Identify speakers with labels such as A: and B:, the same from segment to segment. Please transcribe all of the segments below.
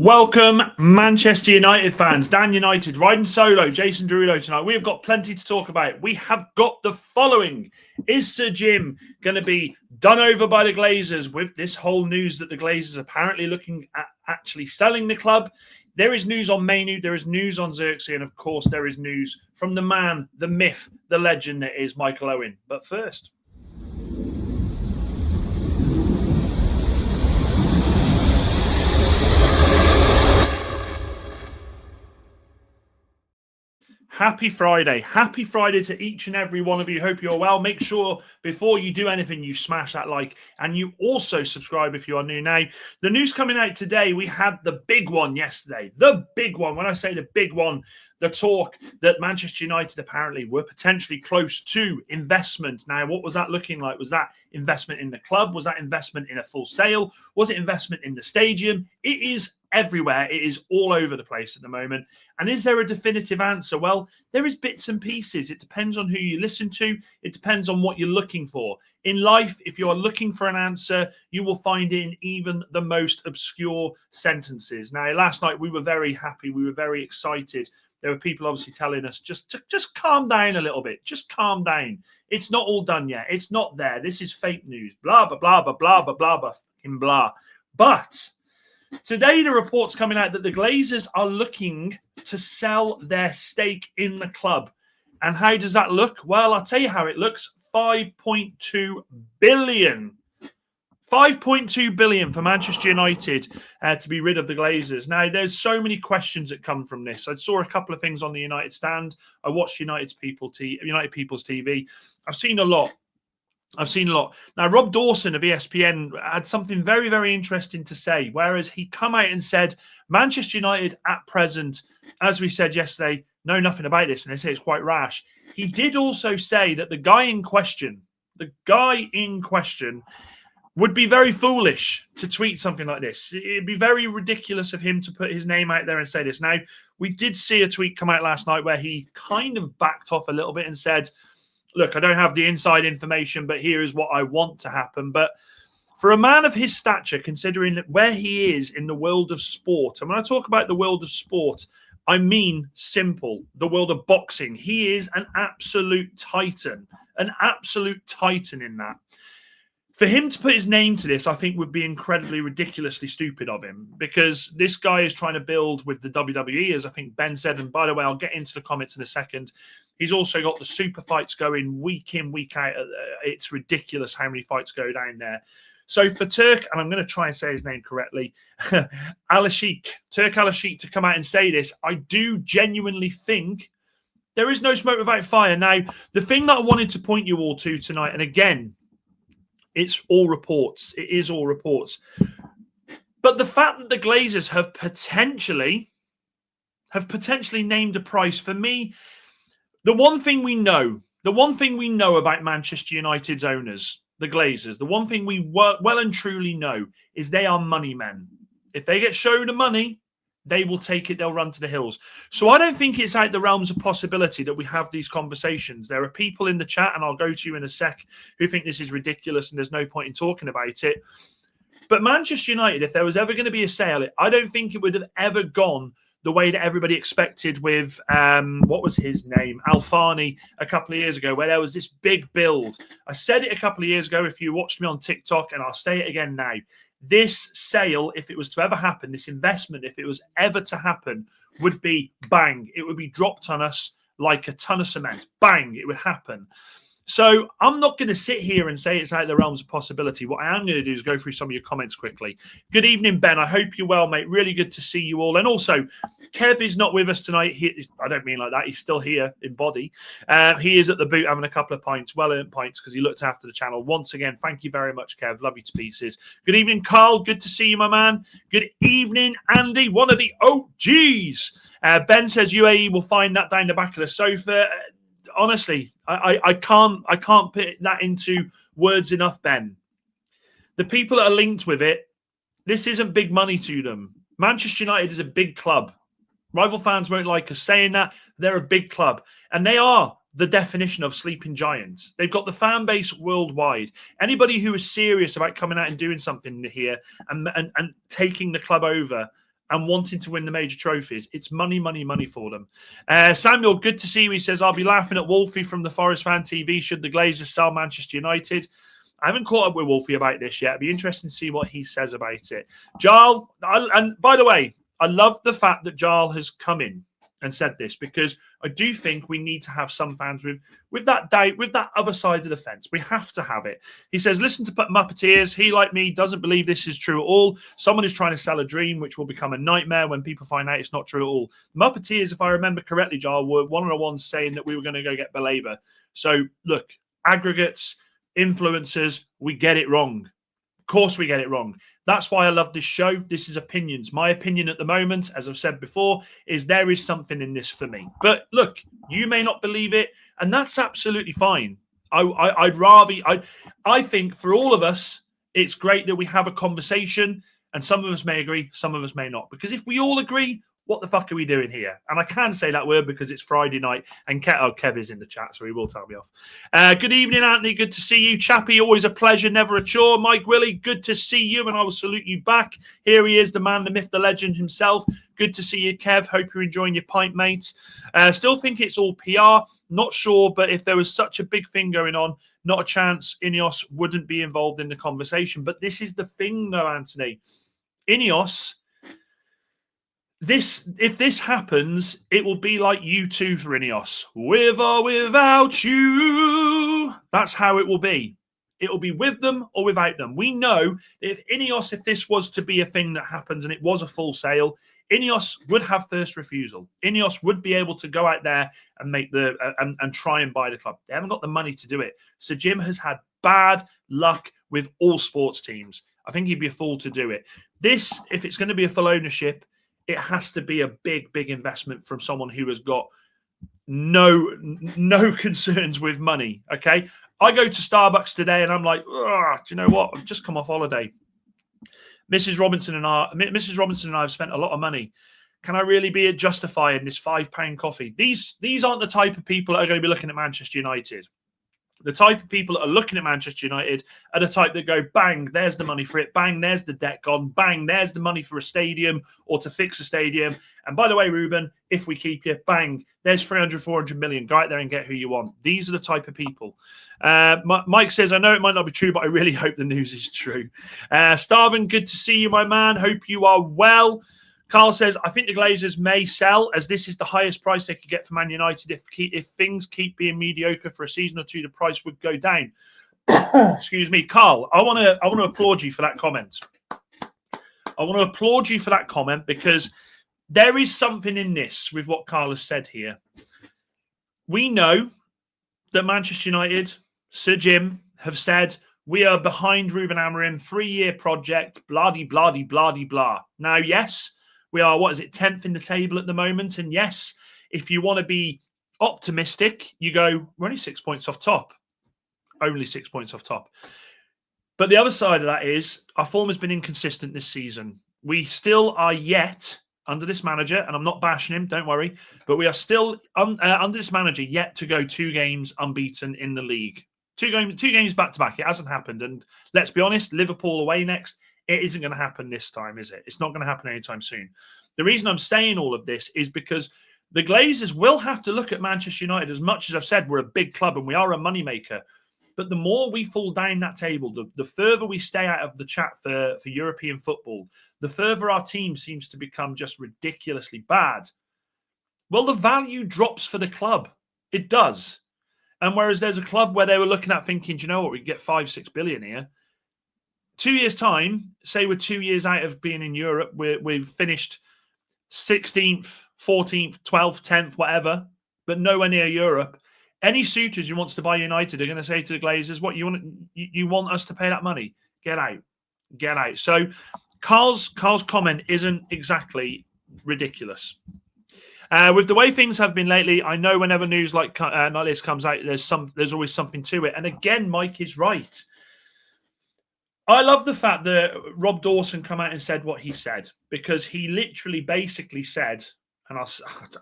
A: Welcome, Manchester United fans. Dan United riding solo, Jason Derulo tonight. We have got plenty to talk about. We have got the following. Is Sir Jim going to be done over by the Glazers with this whole news that the Glazers are apparently looking at actually selling the club? There is news on Mainu, there is news on Xerxes, and of course there is news from the man, the myth, the legend that is Michael Owen. But first... Happy Friday. Happy Friday to each and every one of you. Hope you're well. Make sure before you do anything, you smash that like and you also subscribe if you are new. Now, the news coming out today, we had the big one yesterday. The big one. When I say the big one, the talk that Manchester United apparently were potentially close to investment. Now, what was that looking like? Was that investment in the club? Was that investment in a full sale? Was it investment in the stadium? It is everywhere. It is all over the place at the moment. And is there a definitive answer? Well, there is bits and pieces. It depends on who you listen to. It depends on what you're looking for. In life, if you are looking for an answer, you will find it in even the most obscure sentences. Now, last night we were very happy. We were very excited. There were people obviously telling us, just calm down a little bit. Just calm down. It's not all done yet. It's not there. This is fake news. Blah, blah, blah, blah, blah, blah, blah, blah, blah. But today, the report's coming out that the Glazers are looking to sell their stake in the club. And how does that look? Well, I'll tell you how it looks. 5.2 billion. 5.2 billion for Manchester United to be rid of the Glazers. Now, there's so many questions that come from this. I saw a couple of things on the United stand. I watched United People's TV. I've seen a lot. Now, Rob Dawson of ESPN had something very, very interesting to say, whereas he come out and said, Manchester United at present, as we said yesterday, know nothing about this, and they say it's quite rash. He did also say that the guy in question would be very foolish to tweet something like this. It'd be very ridiculous of him to put his name out there and say this. Now, we did see a tweet come out last night where he kind of backed off a little bit and said, look, I don't have the inside information, but here is what I want to happen. But for a man of his stature, considering where he is in the world of sport, and when I talk about the world of sport, I mean simple, the world of boxing. He is an absolute titan in that. For him to put his name to this, I think would be incredibly ridiculously stupid of him, because this guy is trying to build with the WWE, as I think Ben said. And by the way, I'll get into the comments in a second. He's also got the super fights going week in, week out. It's ridiculous how many fights go down there. So for Turk, and I'm going to try and say his name correctly, Turk Al-Sheikh, to come out and say this, I do genuinely think there is no smoke without fire. Now, the thing that I wanted to point you all to tonight, and again, it's all reports. It is all reports. But the fact that the Glazers have potentially named a price, for me, the one thing we know about Manchester United's owners, the Glazers, the one thing we well and truly know is they are money men. If they get shown the money, they will take it. They'll run to the hills. So I don't think it's out the realms of possibility that we have these conversations. There are people in the chat, and I'll go to you in a sec, who think this is ridiculous and there's no point in talking about it. But Manchester United, if there was ever going to be a sale, I don't think it would have ever gone the way that everybody expected with, what was his name? Alfani a couple of years ago, where there was this big build. I said it a couple of years ago if you watched me on TikTok, and I'll say it again now. This sale, if it was to ever happen, this investment, if it was ever to happen, would be bang. It would be dropped on us like a ton of cement. Bang, it would happen. So I'm not going to sit here and say it's out of the realms of possibility. What I am going to do is go through some of your comments quickly. Good evening, Ben. I hope you're well, mate. Really good to see you all. And also, Kev is not with us tonight. I don't mean like that. He's still here in body. He is at the boot having a couple of pints, well-earned pints, because he looked after the channel. Once again, thank you very much, Kev. Love you to pieces. Good evening, Carl. Good to see you, my man. Good evening, Andy, one of the OGs. Ben says UAE will find that down the back of the sofa. Honestly, I can't put that into words enough, Ben. The people that are linked with it, this isn't big money to them. Manchester United is a big club. Rival fans won't like us saying that. They're a big club. And they are the definition of sleeping giants. They've got the fan base worldwide. Anybody who is serious about coming out and doing something here and taking the club over and wanting to win the major trophies. It's money, money, money for them. Samuel, good to see you. He says, I'll be laughing at Wolfie from the Forest Fan TV should the Glazers sell Manchester United. I haven't caught up with Wolfie about this yet. It'd be interesting to see what he says about it. Jarl, and by the way, I love the fact that Jarl has come in and said this, because I do think we need to have some fans with that doubt, with that other side of the fence. We have to have it. He says, listen to Muppeteers. He, like me, doesn't believe this is true at all. Someone is trying to sell a dream, which will become a nightmare when people find out it's not true at all. Muppeteers, if I remember correctly, Jarl, were one of the ones saying that we were going to go get Belabor. So, look, aggregates, influencers, we get it wrong. Of course we get it wrong. That's why I love this show. This is opinions. My opinion at the moment, as I've said before, is there is something in this for me. But look, you may not believe it, and that's absolutely fine. I think for all of us, it's great that we have a conversation, and some of us may agree, some of us may not. Because if we all agree, what the fuck are we doing here? And I can say that word because it's Friday night, and Kev is in the chat, so he will tell me off. Good evening, Anthony. Good to see you. Chappie, always a pleasure, never a chore. Mike Willie, good to see you, and I will salute you back. Here he is, the man, the myth, the legend himself. Good to see you, Kev. Hope you're enjoying your pint, mate. Still think it's all PR. Not sure, but if there was such a big thing going on, not a chance Ineos wouldn't be involved in the conversation. But this is the thing, though, Anthony. Ineos... If this happens, it will be like U2 for Ineos. With or without you. That's how it will be. It will be with them or without them. We know that if this was to be a thing that happens and it was a full sale, Ineos would have first refusal. Ineos would be able to go out there and make and try and buy the club. They haven't got the money to do it. So Jim has had bad luck with all sports teams. I think he'd be a fool to do it. This, if it's going to be a full ownership, it has to be a big, big investment from someone who has got no concerns with money. Okay, I go to Starbucks today and I'm like, do you know what? I've just come off holiday. Mrs. Robinson and I have spent a lot of money. Can I really be justifying this £5 coffee? These aren't the type of people that are going to be looking at Manchester United. The type of people that are looking at Manchester United are the type that go, bang, there's the money for it. Bang, there's the debt gone. Bang, there's the money for a stadium or to fix a stadium. And by the way, Ruben, if we keep you, bang, there's 300, 400 million. Go out there and get who you want. These are the type of people. Mike says, I know it might not be true, but I really hope the news is true. Starvin, good to see you, my man. Hope you are well. Carl says, I think the Glazers may sell, as this is the highest price they could get for Man United. If things keep being mediocre for a season or two, the price would go down. Excuse me, Carl. I want to applaud you for that comment. I want to applaud you for that comment because there is something in this with what Carl has said here. We know that Manchester United, Sir Jim, have said we are behind Ruben Amorim, 3-year project, blah-de-blah-de-blah-de-blah. Now, yes, we are, 10th in the table at the moment. And yes, if you want to be optimistic, you go, we're only 6 points off top. Only 6 points off top. But the other side of that is our form has been inconsistent this season. We still are yet, under this manager, and I'm not bashing him, don't worry, but we are still, under this manager, yet to go 2 games unbeaten in the league. Two games back-to-back. It hasn't happened. And let's be honest, Liverpool away next. It isn't going to happen this time, is it? It's not going to happen anytime soon. The reason I'm saying all of this is because the Glazers will have to look at Manchester United. As much as I've said, we're a big club and we are a moneymaker. But the more we fall down that table, the further we stay out of the chat for European football, the further our team seems to become just ridiculously bad. Well, the value drops for the club. It does. And whereas there's a club where they were looking at thinking, do you know what, we can get 5-6 billion here. 2 years' time, say we're 2 years out of being in Europe, we've finished 16th, 14th, 12th, 10th, whatever, but nowhere near Europe. Any suitors who wants to buy United are going to say to the Glazers, what, you want us to pay that money? Get out. Get out. So Carl's comment isn't exactly ridiculous. With the way things have been lately, I know whenever news like this comes out, there's always something to it. And again, Mike is right. I love the fact that Rob Dawson come out and said what he said, because he literally basically said, and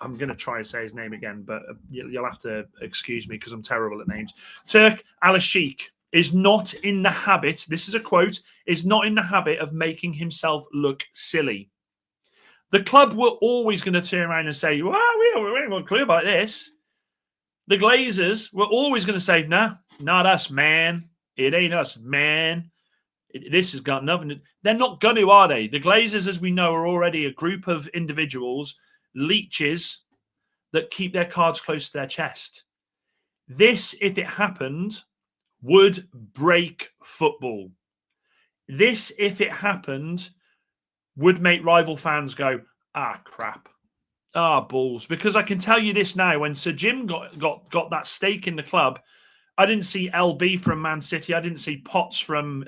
A: I'm going to try and say his name again, but you'll have to excuse me because I'm terrible at names. Turk Al-Sheikh is not in the habit, this is a quote, is not in the habit of making himself look silly. The club were always going to turn around and say, well, we ain't got a clue about this. The Glazers were always going to say, nah, not us, man. It ain't us, man. This has got nothing. They're not going to, are they? The Glazers, as we know, are already a group of individuals, leeches, that keep their cards close to their chest. This, if it happened, would break football. This, if it happened, would make rival fans go, ah, crap. Ah, balls. Because I can tell you this now, when Sir Jim got that stake in the club, I didn't see LB from Man City. I didn't see Potts from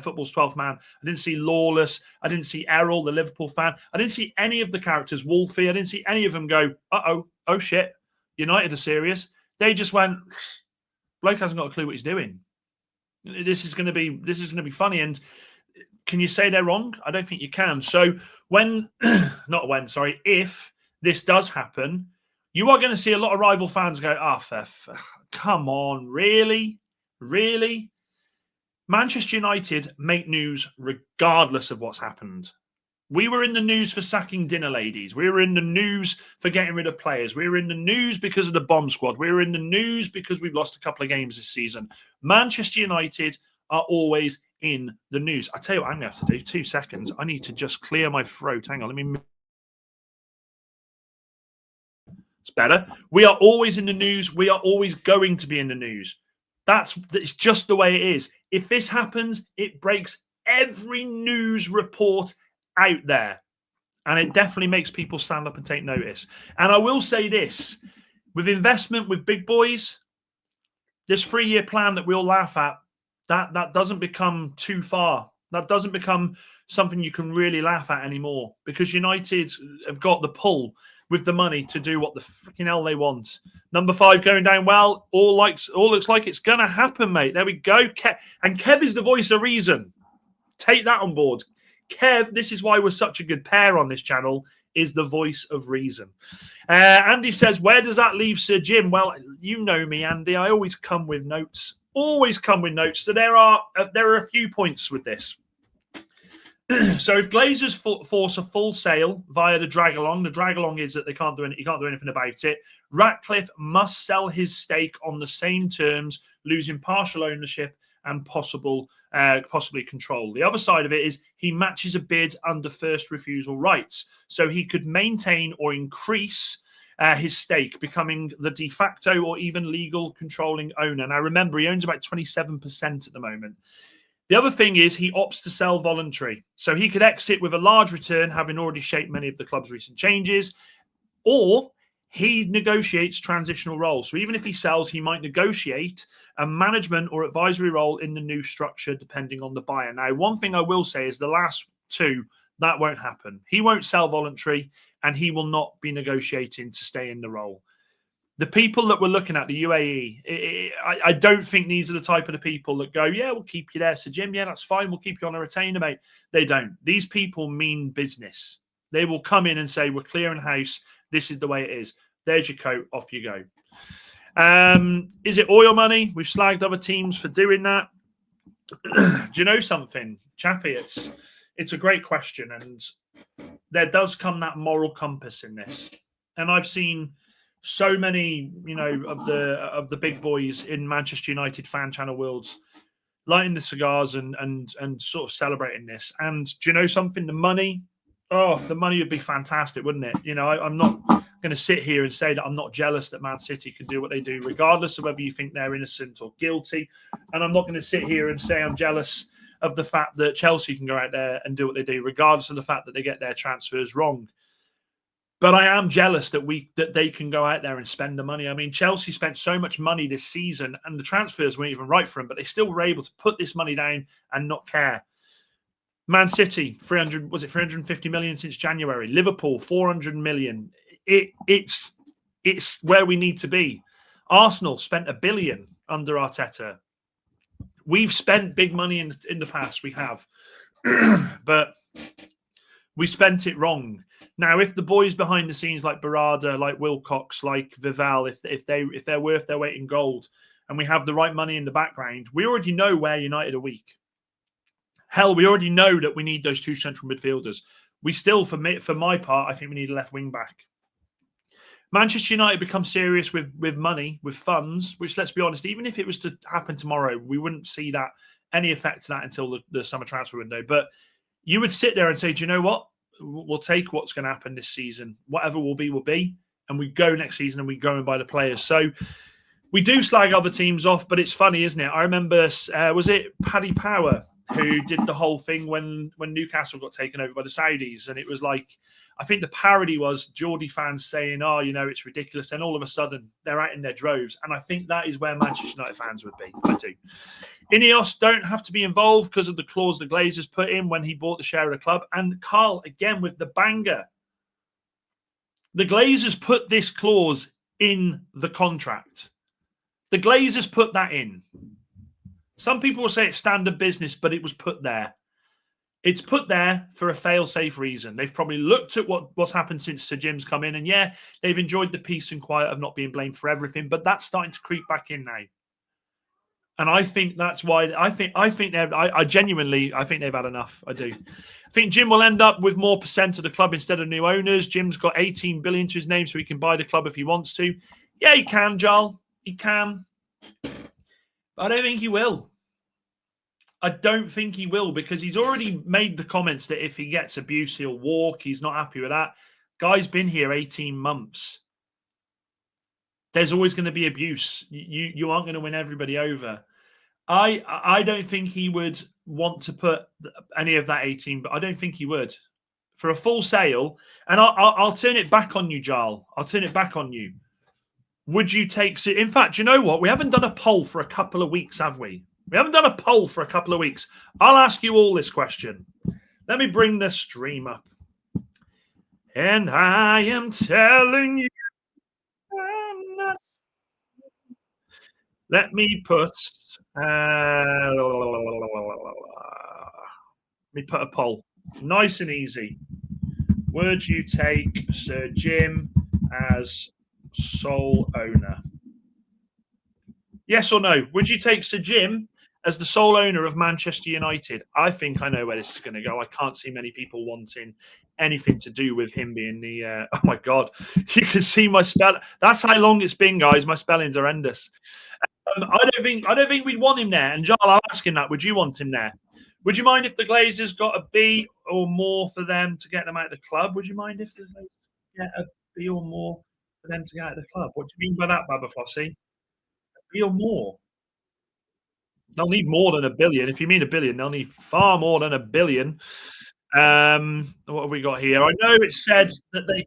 A: Football's 12th Man. I didn't see Lawless. I didn't see Errol, the Liverpool fan. I didn't see any of the characters, Wolfie. I didn't see any of them go, uh-oh, oh shit, United are serious. They just went, bloke hasn't got a clue what he's doing. This is going to be funny. And can you say they're wrong? I don't think you can. So if this does happen, you are going to see a lot of rival fans go, come on, really? Really? Manchester United make news regardless of what's happened. We were in the news for sacking dinner ladies. We were in the news for getting rid of players. We were in the news because of the bomb squad. We were in the news because we've lost a couple of games this season. Manchester United are always in the news. I tell you what I'm going to have to do. 2 seconds. I need to just clear my throat. Hang on. Let me... It's better. We are always in the news. We are always going to be in the news. That's just the way it is. If this happens, it breaks every news report out there. And it definitely makes people stand up and take notice. And I will say this, with investment with big boys, this 3-year plan that we all laugh at, that doesn't become too far. That doesn't become something you can really laugh at anymore, because United have got the pull with the money to do what the freaking hell they want. Number 5 going down well. All looks like it's going to happen, mate. There we go. And Kev is the voice of reason. Take that on board. Kev, this is why we're such a good pair on this channel, is the voice of reason. Andy says, where does that leave Sir Jim? Well, you know me, Andy. I always come with notes. Always come with notes. So there are a few points with this. So if Glazers force a full sale via the drag-along is that you can't do anything about it. Ratcliffe must sell his stake on the same terms, losing partial ownership and possibly control. The other side of it is he matches a bid under first refusal rights. So he could maintain or increase his stake, becoming the de facto or even legal controlling owner. Now, remember, he owns about 27% at the moment. The other thing is he opts to sell voluntary. So he could exit with a large return, having already shaped many of the club's recent changes, or he negotiates transitional roles. So even if he sells, he might negotiate a management or advisory role in the new structure, depending on the buyer. Now, one thing I will say is the last two, that won't happen. He won't sell voluntary, and he will not be negotiating to stay in the role. The people that we're looking at, the UAE, I don't think these are the type of the people that go, yeah, we'll keep you there, Sir Jim. Yeah, that's fine. We'll keep you on a retainer, mate. They don't. These people mean business. They will come in and say, we're clearing house. This is the way it is. There's your coat. Off you go. Is it oil money? We've slagged other teams for doing that. Do you know something, Chappie? It's a great question. And there does come that moral compass in this. And I've seen so many, of the big boys in Manchester United fan channel worlds lighting the cigars and sort of celebrating this. And do you know something? The money would be fantastic, wouldn't it? I'm not going to sit here and say that I'm not jealous that Man City can do what they do, regardless of whether you think they're innocent or guilty. And I'm not going to sit here and say I'm jealous of the fact that Chelsea can go out there and do what they do, regardless of the fact that they get their transfers wrong. But I am jealous that they can go out there and spend the money. I mean, Chelsea spent so much money this season, and the transfers weren't even right for them, but they still were able to put this money down and not care. Man City, 350 million since January. Liverpool, 400 million. It's where we need to be. Arsenal spent $1 billion under Arteta. We've spent big money in the past. We have, but we spent it wrong. Now, if the boys behind the scenes like Barada, like Wilcox, like Vival, if they're worth their weight in gold, and we have the right money in the background, we already know where United are weak. Hell, we already know that we need those 2 central midfielders. We still, for my part, I think we need a left wing back. Manchester United become serious with money, with funds, which, let's be honest, even if it was to happen tomorrow, we wouldn't see that any effect to that until the summer transfer window. But you would sit there and say, do you know what? We'll take what's going to happen this season. Whatever will be. And we go next season and we go and buy the players. So we do slag other teams off, but it's funny, isn't it? I remember, was it Paddy Power who did the whole thing when Newcastle got taken over by the Saudis? And it was like, I think the parody was Geordie fans saying, oh, it's ridiculous. And all of a sudden, they're out in their droves. And I think that is where Manchester United fans would be. I do. Ineos don't have to be involved because of the clause the Glazers put in when he bought the share of the club. And Carl, again, with the banger. The Glazers put this clause in the contract. The Glazers put that in. Some people will say it's standard business, but it was put there. It's put there for a fail-safe reason. They've probably looked at what's happened since Sir Jim's come in, and yeah, they've enjoyed the peace and quiet of not being blamed for everything, but that's starting to creep back in now. And I think that's why I genuinely think they've had enough. I do. I think Jim will end up with more percent of the club instead of new owners. Jim's got 18 billion to his name, so he can buy the club if he wants to. Yeah, he can, Joel. He can. But I don't think he will. I don't think he will, because he's already made the comments that if he gets abuse, he'll walk. He's not happy with that. Guy's been here 18 months. There's always going to be abuse. You aren't going to win everybody over. I don't think he would want to put any of that 18, but I don't think he would. For a full sale, and I'll turn it back on you, Jarl. I'll turn it back on you. Would you take... In fact, you know what? We haven't done a poll for a couple of weeks, have we? We haven't done a poll for a couple of weeks. I'll ask you all this question. Let me bring the stream up. And I am telling you, let me put a poll. Nice and easy. Would you take Sir Jim as sole owner? Yes or no? Would you take Sir Jim as the sole owner of Manchester United? I think I know where this is going to go. I can't see many people wanting anything to do with him being the... oh, my God. You can see my spell. That's how long it's been, guys. My spelling's horrendous. I don't think we'd want him there. And, Joel, I'll ask him that. Would you want him there? Would you mind if the Glazers got a B or more for them to get them out of the club? Would you mind if the Glazers get a B or more for them to get out of the club? What do you mean by that, Baba Flossie? Or more. They'll need more than $1 billion. If you mean $1 billion, they'll need far more than $1 billion. What have we got here? I know it said that they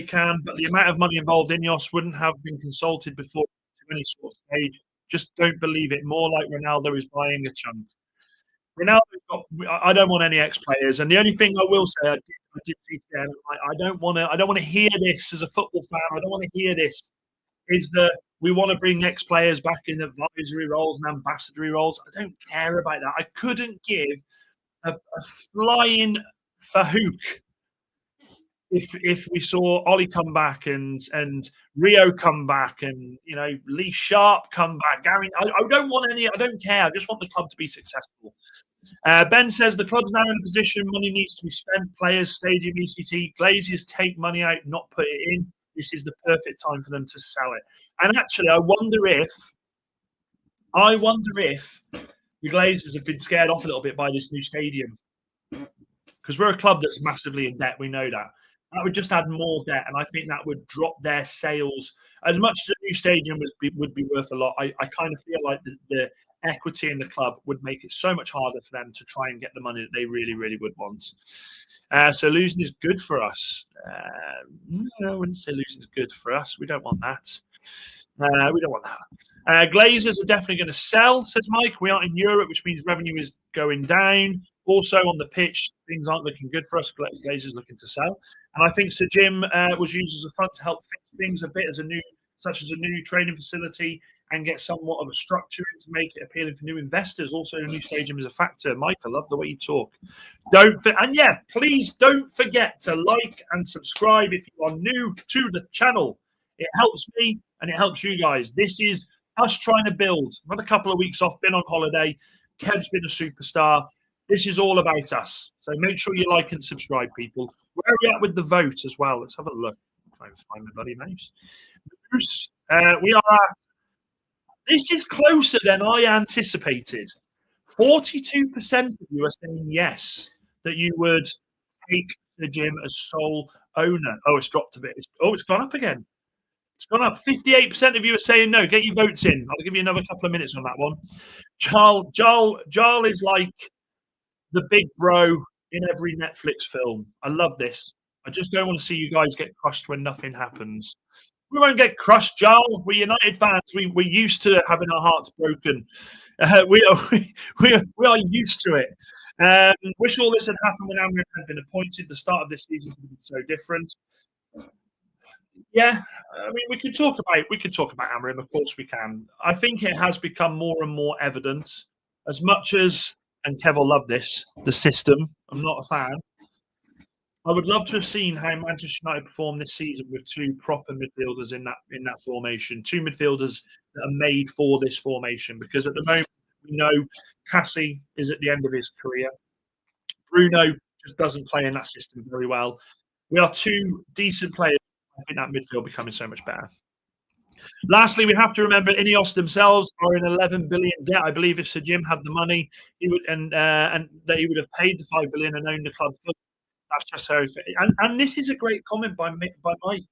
A: can, but the amount of money involved in Ineos wouldn't have been consulted before to any sort of stage. Just don't believe it. More like Ronaldo is buying a chunk. I don't want any ex-players, and the only thing I will say, I did see today, I don't want to hear this as a football fan. I don't want to hear this. Is that we want to bring ex-players back in advisory roles and ambassador roles. I don't care about that. I couldn't give a flying fahook if we saw Ollie come back and Rio come back and Lee Sharp come back. Gary, I don't want any. I don't care. I just want the club to be successful. Ben says the club's now in a position money needs to be spent. Players, stadium, ECT, Glazers take money out, not put it in. This is the perfect time for them to sell it. And actually, I wonder if the Glazers have been scared off a little bit by this new stadium, because we're a club that's massively in debt. We know that. That would just add more debt, and I think that would drop their sales. As much as a new stadium would be worth a lot, I kind of feel like the equity in the club would make it so much harder for them to try and get the money that they really, really would want. So losing is good for us. No, I wouldn't say losing is good for us. We don't want that. We don't want that. Glazers are definitely going to sell, says Mike. We aren't in Europe, which means revenue is going down. Also on the pitch, things aren't looking good for us. Glazers looking to sell. And I think Sir Jim was used as a front to help fix things a bit, such as a new training facility, and get somewhat of a structure to make it appealing for new investors. Also, a new stadium is a factor. Mike, I love the way you talk. Please don't forget to like and subscribe if you are new to the channel. It helps me and it helps you guys. This is us trying to build. I've had a couple of weeks off, been on holiday. Kev's been a superstar. This is all about us. So make sure you like and subscribe, people. Where are we at with the vote as well? Let's have a look. Try and find the bloody mouse. Bruce, we are at, this is closer than I anticipated. 42% of you are saying yes, that you would take the gym as sole owner. Oh, it's dropped a bit. It's gone up again. It's gone up. 58% of you are saying no. Get your votes in. I'll give you another couple of minutes on that one. Jarl is like the big bro in every Netflix film. I love this. I just don't want to see you guys get crushed when nothing happens. We won't get crushed, Jarl. We're United fans. We're used to having our hearts broken. We are used to it. Wish all this had happened when Amrin had been appointed. The start of this season would be so different. Yeah, I mean, we could talk about Amrin. Of course, we can. I think it has become more and more evident. As much as, and Kev will love this, the system. I'm not a fan. I would love to have seen how Manchester United perform this season with two proper midfielders in that formation, two midfielders that are made for this formation. Because at the moment, we know Cassie is at the end of his career. Bruno just doesn't play in that system very well. We are two decent players. I think that midfield becoming so much better. Lastly, we have to remember Ineos themselves are in 11 billion debt. I believe if Sir Jim had the money, he would and that he would have paid the 5 billion and owned the club. That's just so. And this is a great comment by Mike.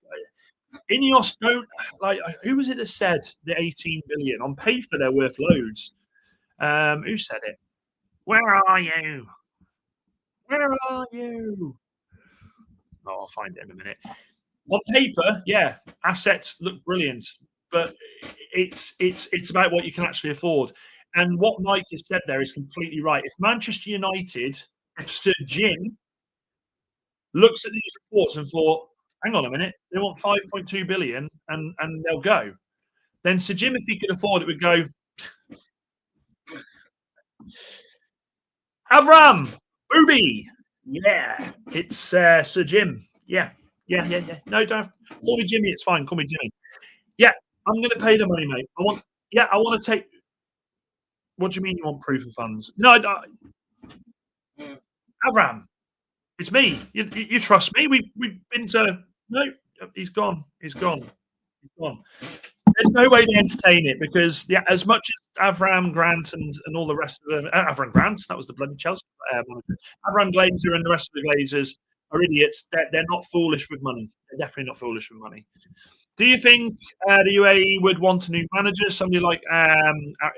A: Ineos don't like. Who was it that said the 18 billion on paper they're worth loads? Who said it? Where are you? Where are you? Oh, I'll find it in a minute. On paper, yeah, assets look brilliant, but it's about what you can actually afford. And what Mike has said there is completely right. If Manchester United, if Sir Jim looks at these reports and thought, hang on a minute, they want 5.2 billion and they'll go, then Sir Jim, if he could afford it, would go, Avram, Booby, yeah, it's Sir Jim. Yeah. No, don't call me Jimmy. It's fine. Call me Jimmy. Yeah, I'm going to pay the money, mate. I want to take. What do you mean you want proof of funds? No, Avram, it's me. You trust me? We've been to. No, he's gone. He's gone. He's gone. There's no way to entertain it because as much as Avram Grant and all the rest of them, Avram Grant, that was the bloody Chelsea manager. Avram Glazer and the rest of the Glazers are idiots. They're not foolish with money. They're definitely not foolish with money. Do you think the UAE would want a new manager, somebody like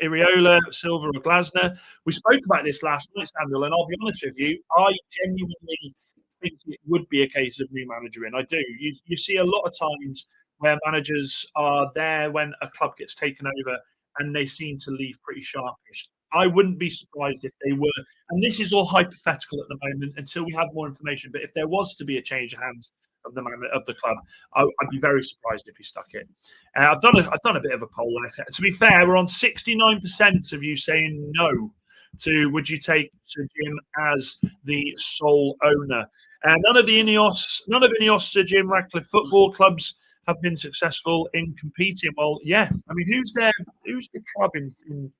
A: Iriola, Silva, or Glasner? We spoke about this last night, Samuel, and I'll be honest with you, I genuinely think it would be a case of new manager in. I do. You see a lot of times where managers are there when a club gets taken over and they seem to leave pretty sharpish. I wouldn't be surprised if they were, and this is all hypothetical at the moment until we have more information. But if there was to be a change of hands of the club, I'd be very surprised if he stuck it. I've done a bit of a poll there. To be fair, we're on 69% of you saying no to would you take Sir Jim as the sole owner. None of Ineos Sir Jim Ratcliffe football clubs have been successful in competing. Well, yeah. I mean, who's the club in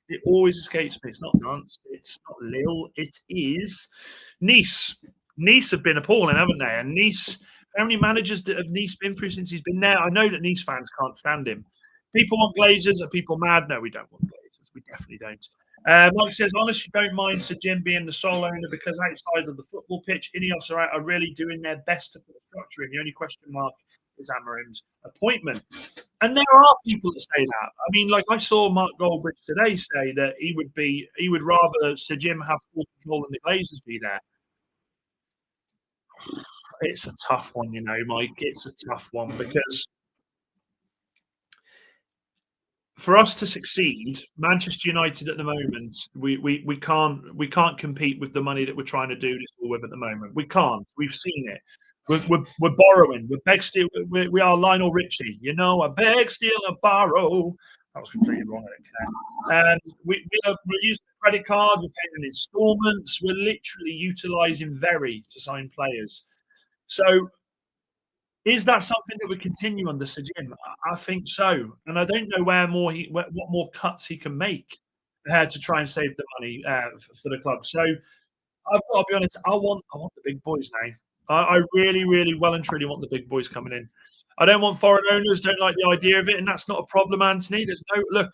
A: it always escapes me. It's not Nantes. It's not Lille. It is Nice. Nice have been appalling, haven't they? And Nice, how many managers have Nice been through since he's been there? I know that Nice fans can't stand him. People want Glazers. Are people mad? No, we don't want Glazers. We definitely don't. Mike says, honestly, don't mind Sir Jim being the sole owner because outside of the football pitch, Ineos are really doing their best to put a structure in. The only question mark is Amarim's appointment. And there are people that say that. I mean, like I saw Mark Goldbridge today say that he would rather Sir Jim have full control than the Glazers be there. It's a tough one, Mike. It's a tough one because for us to succeed, Manchester United at the moment, we can't compete with the money that we're trying to do this all with at the moment. We can't. We've seen it. We're borrowing. We're beg steal. We are Lionel Richie. I beg, steal, and borrow. That was completely wrong. And we're using credit cards. We're paying in installments. We're literally utilising Very to sign players. So is that something that would continue under Sir Jim? I think so, and I don't know what more cuts he can make. to try and save the money for the club. So I've got to be honest. I want the big boys now. I really, really, well and truly want the big boys coming in. I don't want foreign owners. Don't like the idea of it, and that's not a problem, Anthony. There's no look.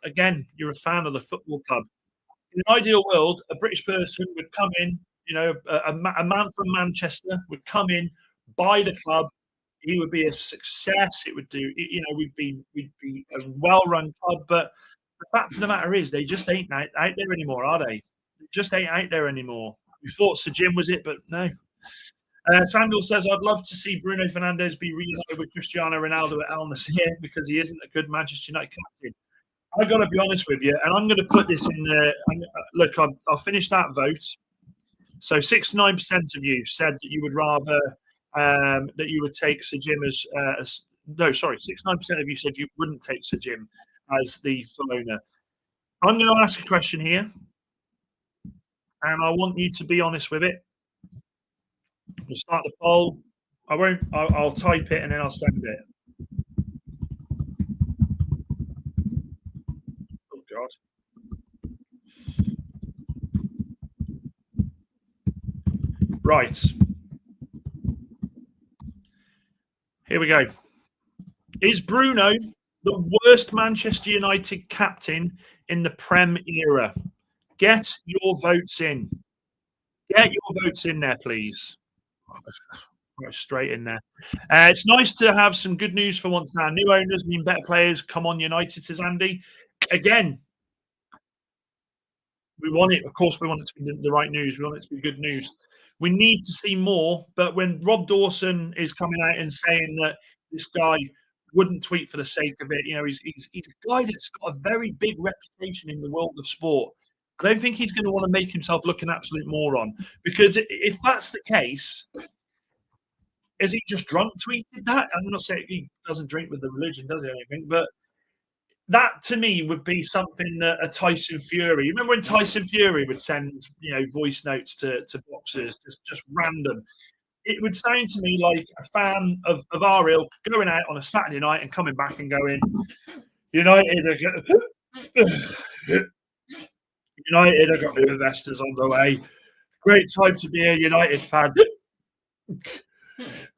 A: Again, you're a fan of the football club. In an ideal world, a British person would come in. A man from Manchester would come in, buy the club. He would be a success. It would do. We'd be a well-run club. But the fact of the matter is, they just ain't out there anymore, are they? They just ain't out there anymore. We thought Sir Jim was it, but no. Samuel says, I'd love to see Bruno Fernandes be reunited with Cristiano Ronaldo at Al Nassr because he isn't a good Manchester United captain. I've got to be honest with you, and I'm going to put this in there. Look, I'll finish that vote. So 69% of you said that you would rather that you would take Sir Jim as no, sorry, 69% of you said you wouldn't take Sir Jim as the full owner. I'm going to ask a question here, and I want you to be honest with it. We'll start the poll. I won't. I'll type it and then I'll send it. Oh God. Right. Here we go. Is Bruno the worst Manchester United captain in the Prem era? Get your votes in. Get your votes in there, please. Right, straight in there. It's nice to have some good news for once now. New owners mean better players. Come on, United, says Andy. Again, we want it. Of course, we want it to be the right news. We want it to be good news. We need to see more. But when Rob Dawson is coming out and saying that this guy wouldn't tweet for the sake of it, he's a guy that's got a very big reputation in the world of sport. I don't think he's going to want to make himself look an absolute moron, because if that's the case, is he just drunk tweeted that? I'm not saying he doesn't drink with the religion, does he, anything, but that to me would be something that a Tyson Fury. You remember when Tyson Fury would send, voice notes to boxers, just random. It would sound to me like a fan of our ilk going out on a Saturday night and coming back and going, United have got new investors on the way. Great time to be a United fan.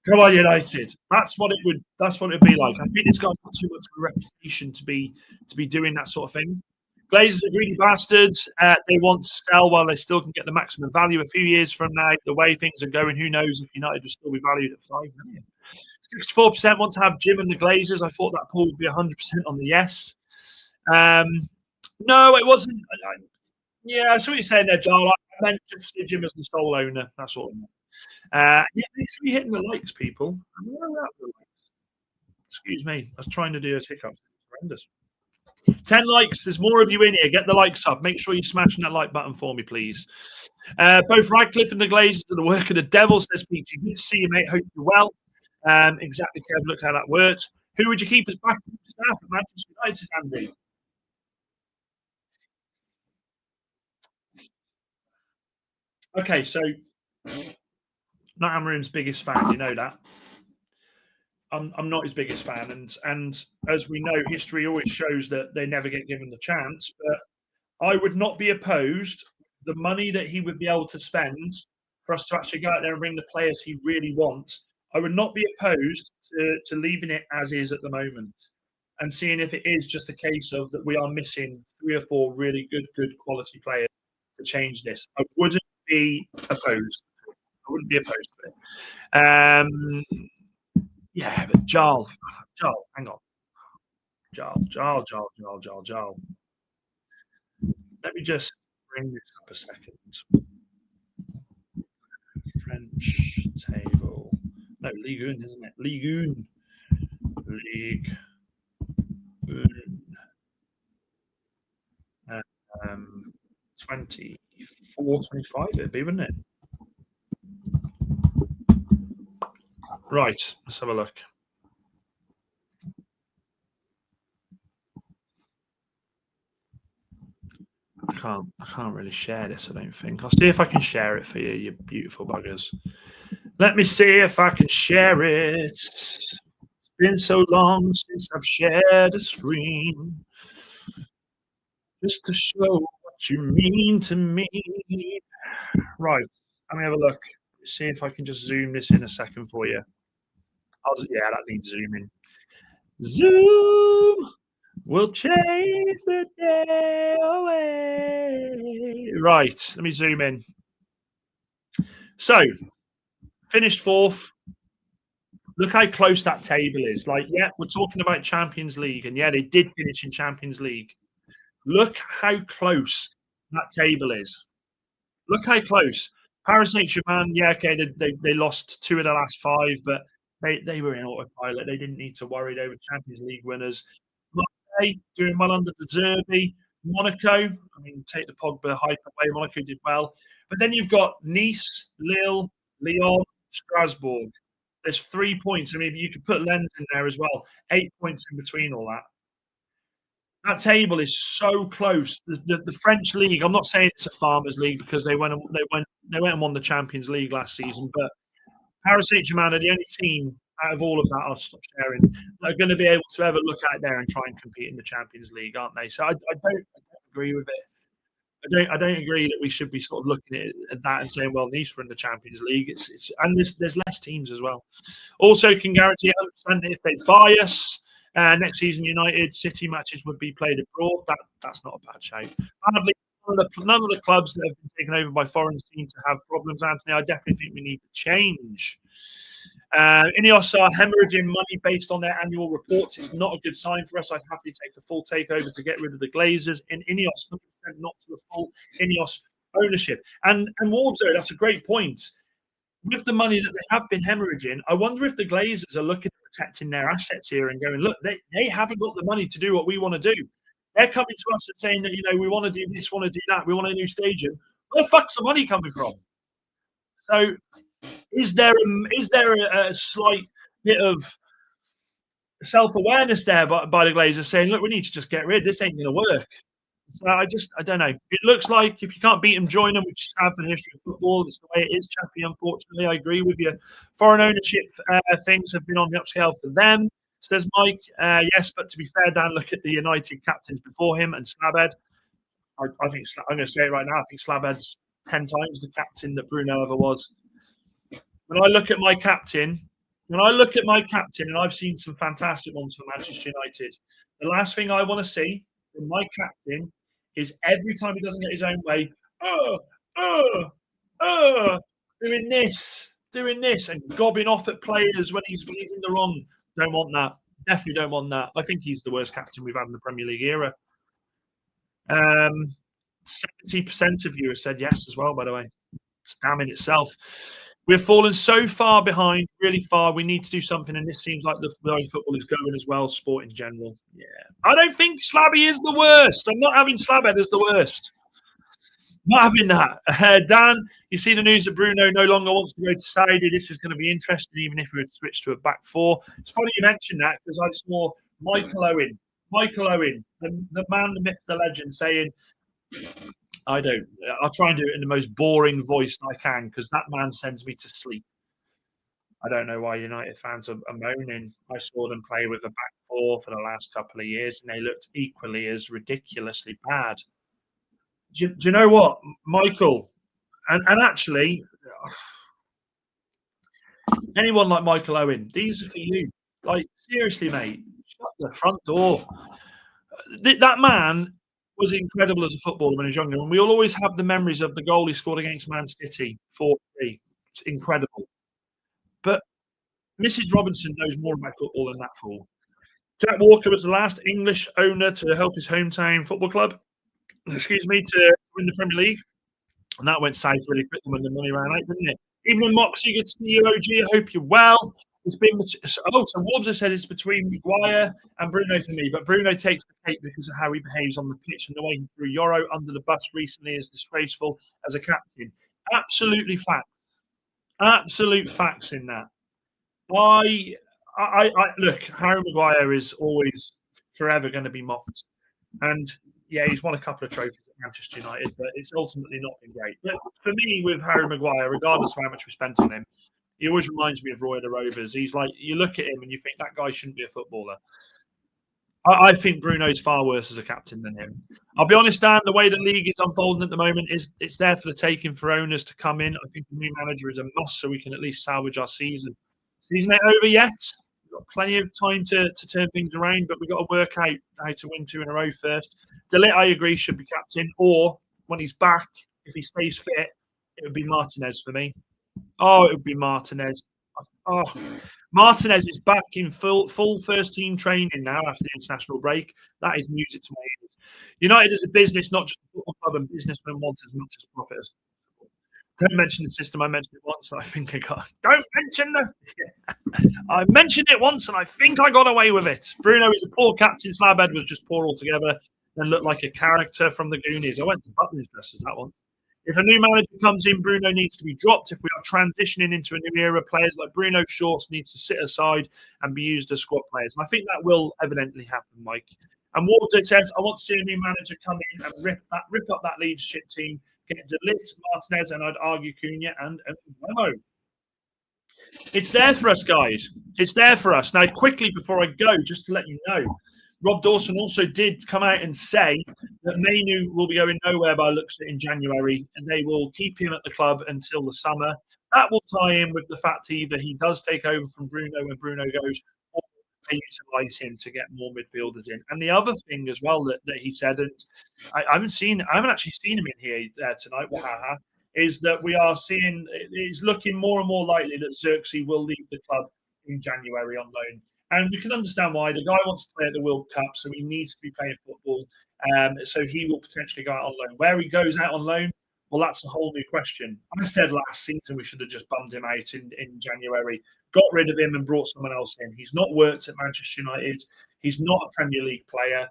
A: Come on, United. That's what it would be like. I think it's got too much of a reputation to be doing that sort of thing. Glazers are greedy bastards. They want to sell while they still can get the maximum value. A few years from now, the way things are going, who knows if United will still be valued at 5 million. 64% want to have Jim and the Glazers. I thought that poll would be 100% on the yes. No, it wasn't. Yeah, I see what you're saying there, Joel. I meant just Jim as the sole owner. That's all. Yeah, make sure you're hitting the likes, people. Excuse me. I was trying to do a hiccup. Horrendous. 10 likes. There's more of you in here. Get the likes up. Make sure you're smashing that like button for me, please. Both Radcliffe and the Glazers are the work of the devil, says Peachy. Good to see you, mate. Hope you're well. Exactly, Kev. Look how that worked. Who would you keep as backup staff at Manchester United, says Andy? Okay, so not Amarim's biggest fan, you know that. I'm not his biggest fan, and as we know, history always shows that they never get given the chance. But I would not be opposed the money that he would be able to spend for us to actually go out there and bring the players he really wants. I would not be opposed to leaving it as is at the moment and seeing if it is just a case of that we are missing 3 or 4 really good quality players to change this. I wouldn't be opposed. I wouldn't be opposed to it. Yeah, but Jarl, hang on. Jarl. Let me just bring this up a second. French table. No, Ligue 1, isn't it? Ligue 1. 24, 25 it'd be, wouldn't it? Right, let's have a look. I can't really share this, I don't think. I'll see if I can share it for you, you beautiful buggers. Let me see if I can share it. It's been so long since I've shared a screen. just to show what you mean to me. Right, let me have a look. See if I can just zoom this in a second for you. Yeah, that needs zooming. Zoom will chase the day away. Right, let me zoom in. So, finished fourth. Look how close that table is. Like, yeah, we're talking about Champions League, and yeah, they did finish in Champions League. Look how close that table is. Look how close. Paris Saint-Germain, yeah, okay, they lost 2 of the last 5, but they were in autopilot. They didn't need to worry. They were Champions League winners. Marseille doing well under De Zerbi. Monaco, I mean, take the Pogba hype away. Monaco did well. But then you've got Nice, Lille, Lyon, Strasbourg. There's 3 points. I mean, you could put Lens in there as well. 8 points in between all that. That table is so close. The French league. I'm not saying it's a farmers' league because they went and won the Champions League last season, but Paris Saint-Germain are the only team out of all of that. I'll stop sharing. That are going to be able to ever look out there and try and compete in the Champions League, aren't they? So I don't agree with it. I don't agree that we should be sort of looking at that and saying, well, Nice were in the Champions League. And there's less teams as well. Also, can guarantee 100% if they buy us. Next season, United City matches would be played abroad. That's not a bad shout. Sadly, none of the clubs that have been taken over by foreigners seem to have problems, Anthony. I definitely think we need to change. Ineos are hemorrhaging money based on their annual reports. It's not a good sign for us. I'd happily take a full takeover to get rid of the Glazers. In Ineos, 100% not to the full Ineos ownership. And Wardso, that's a great point. With the money that they have been hemorrhaging, I wonder if the Glazers are looking at protecting their assets here and going, look, they haven't got the money to do what we want to do. They're coming to us and saying that, we want to do this, want to do that, we want a new stadium. Where the fuck's the money coming from? So is there a slight bit of self-awareness there by the Glazers saying, look, we need to just get rid, this ain't going to work. So I don't know. It looks like if you can't beat them, join them, which is sad for the history of football. It's the way it is, Chappie, unfortunately. I agree with you. Foreign ownership things have been on the upscale for them, says Mike. Yes, but to be fair, Dan, look at the United captains before him and Slabhead. I think, I'm going to say it right now, I think Slabhead's 10 times the captain that Bruno ever was. When I look at my captain, and I've seen some fantastic ones for Manchester United, the last thing I want to see from my captain is every time he doesn't get his own way, doing this, and gobbing off at players when he's in the wrong. Don't want that. Definitely don't want that. I think he's the worst captain we've had in the Premier League era. 70% of you have said yes as well, by the way. It's damning itself. We've fallen so far behind, really far. We need to do something, and this seems like the way football is going as well, sport in general. Yeah. I don't think Slabby is the worst. I'm not having Slabhead as the worst. Not having that. Dan, you see the news that Bruno no longer wants to go to Saudi. This is going to be interesting, even if we would switch to a back four. It's funny you mentioned that because I saw Michael Owen, the man, the myth, the legend, saying, I'll try and do it in the most boring voice I can because that man sends me to sleep. I don't know why United fans are moaning. I saw them play with a back four for the last couple of years and they looked equally as ridiculously bad. Do you know what, Michael? And actually, anyone like Michael Owen, these are for you. Like, seriously, mate, shut the front door. That man was incredible as a footballer when he was younger, and we will always have the memories of the goal he scored against Man City, 4-3. It's incredible. But Mrs. Robinson knows more about football than that fool. Jack Walker was the last English owner to help his hometown football club, to win the Premier League. And that went south really quickly when the money ran out, didn't it? Even in Moxie, good to see you, OG. I hope you're well. It's been so Warbs said it's between Maguire and Bruno for me, but Bruno takes the cake because of how he behaves on the pitch and the way he threw Yoro under the bus recently is disgraceful as a captain. Absolutely fact. Absolute facts in that. I look, Harry Maguire is always forever going to be mocked. And yeah, he's won a couple of trophies at Manchester United, but it's ultimately not been great. But for me, with Harry Maguire, regardless of how much we spent on him, he always reminds me of Roy of the Rovers. He's like, you look at him and you think that guy shouldn't be a footballer. I think Bruno's far worse as a captain than him. I'll be honest, Dan. The way the league is unfolding at the moment is it's there for the taking for owners to come in. I think the new manager is a must, so we can at least salvage our season. Season ain't over yet. We've got plenty of time to turn things around, but we've got to work out how to win 2 in a row first. Delit, I agree, should be captain, or when he's back, if he stays fit, it would be Martinez for me. Oh, it would be Martinez. Oh, Martinez is back in full first team training now after the international break. That is music to my ears. United is a business, not just a football club, and businessmen want as much as profit as possible. Don't mention the system. I mentioned it once, and I think I got. Don't mention the. I mentioned it once, and I think I got away with it. Bruno is a poor captain. Slabhead was just poor altogether, and looked like a character from the Goonies. I went to Butler's dresses that one. If a new manager comes in, Bruno needs to be dropped. If we are transitioning into a new era, players like Bruno Shorts needs to sit aside and be used as squad players. And I think that will evidently happen, Mike. And Walter says, I want to see a new manager come in and rip up that leadership team, get Delit, Martinez, and I'd argue Cunha and Memo. It's there for us, guys. It's there for us. Now, quickly before I go, just to let you know, Rob Dawson also did come out and say that Mainu will be going nowhere by looks at it in January, and they will keep him at the club until the summer. That will tie in with the fact either he does take over from Bruno when Bruno goes, or they utilise him to get more midfielders in. And the other thing as well that he said, and I haven't actually seen him in here tonight, Wahaha, is that we are seeing it's looking more and more likely that Xerxes will leave the club in January on loan. And we can understand why. The guy wants to play at the World Cup, so he needs to be playing football. So he will potentially go out on loan. Where he goes out on loan, well, that's a whole new question. I said last season we should have just bummed him out in January, got rid of him and brought someone else in. He's not worked at Manchester United. He's not a Premier League player.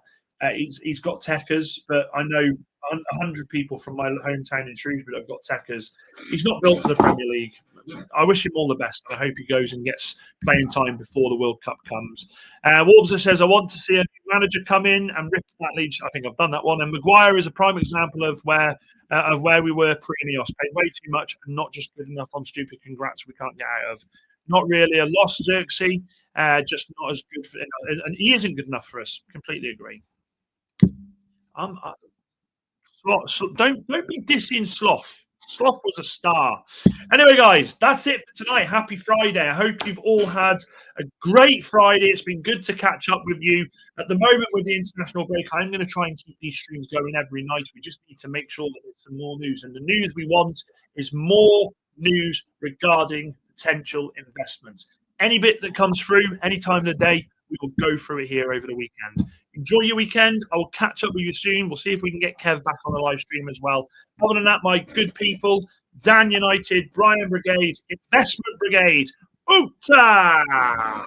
A: He's got techers, but I know 100 people from my hometown in Shrewsbury that have got techers. He's not built for the Premier League. I wish him all the best, and I hope he goes and gets playing time before the World Cup comes. Warbser says, I want to see a new manager come in and rip that lead. I think I've done that one. And Maguire is a prime example of where we were pre-Neos. Paid way too much and not just good enough on stupid congrats we can't get out of. Not really a loss, Xerxes, just not as good. And he isn't good enough for us. Completely agree. Don't be dissing Sloth. Sloth was a star. Anyway, guys, that's it for tonight. Happy Friday. I hope you've all had a great Friday. It's been good to catch up with you. At the moment with the international break, I'm going to try and keep these streams going every night. We just need to make sure that there's some more news. And the news we want is more news regarding potential investments. Any bit that comes through, any time of the day, we will go through it here over the weekend. Enjoy your weekend. I will catch up with you soon. We'll see if we can get Kev back on the live stream as well. Other than that, my good people, Dan United, Brian Brigade, Investment Brigade, Oota!